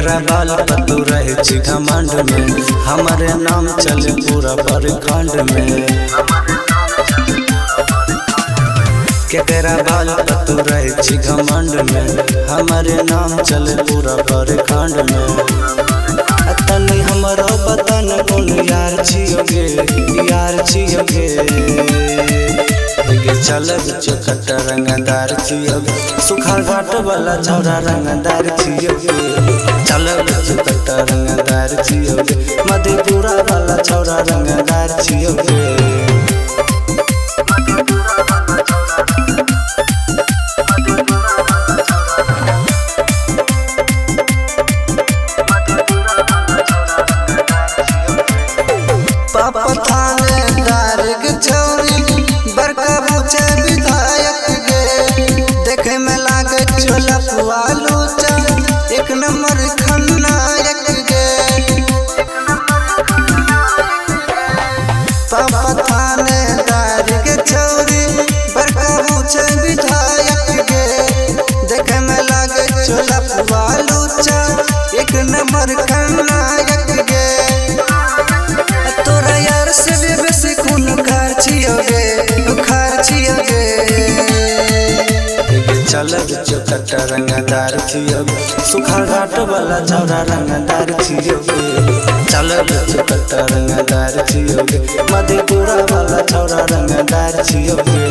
केकरा बाल पतू रहे छी घमंड में, हमारे नाम चले पूरा प्रखंड में। केकरा बाल पतू रहे छी घमंड में, हमारे नाम चले पूरा प्रखंड में। तनी हमरो पता न कौन यार छियोगे, यार छियोगे। चलब चौकट रंगदार छियोगे, सुखा घाट वाला छौरा रंगदार छियोगे। चलब चौकट रंगदार छियोगे, मधेपुरा वाला छौरा रंगदार छियोगे। पापा थानेदार के छौरी बड़का बुचे विधायक गे, देखे में लागे चोला पुआलू चा एक नंबर खलनायक गे। पापा थानेदार के छौरी बड़का बुचे विधायक गे, देखे में लागे चोला पुआलू चा एक नंबर खलनायक गे। तोरा यार से भी बेसी खून खार छियोगे, खार छियोगे। चलब चौकट रंगदार छियोगे, सुखा घाट वाला छौरा रंगदार छियोगे। चलब चौकट रंगदार छियोगे, मधेपुरा वाला छौरा रंगदार छियोगे।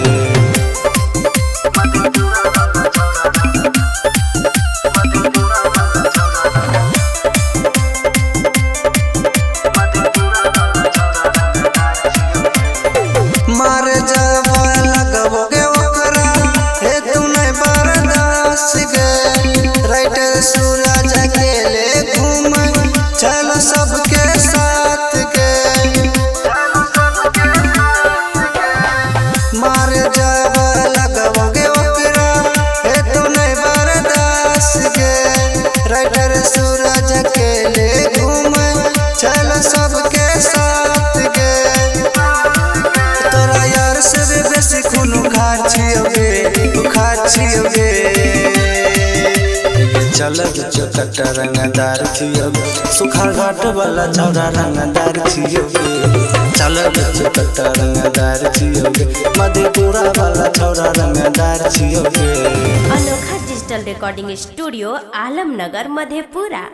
मारे जब लगबोगे ओकरा हे तू नहीं बर्दाश्त गे, राइटर सूरज अकेले घूम चल सबके साथ गे। मारे जब लगबोगे ओकरा हे तू नहीं बर्दाश्त गे, राइटर सूरज अकेले घूम चल सबके साथ गे। से भी बेसी खून खार छियोगे, खार छियोगे। चलब चौकट रंगदार छियोगे, सुखा घाट वाला छौरा रंगदार छियोगे। चलब चौकट रंगदार छियोगे, मधेपुरा वाला छौरा रंगदार छियोगे। अनोखा digital recording studio Alamnagar Madhepura.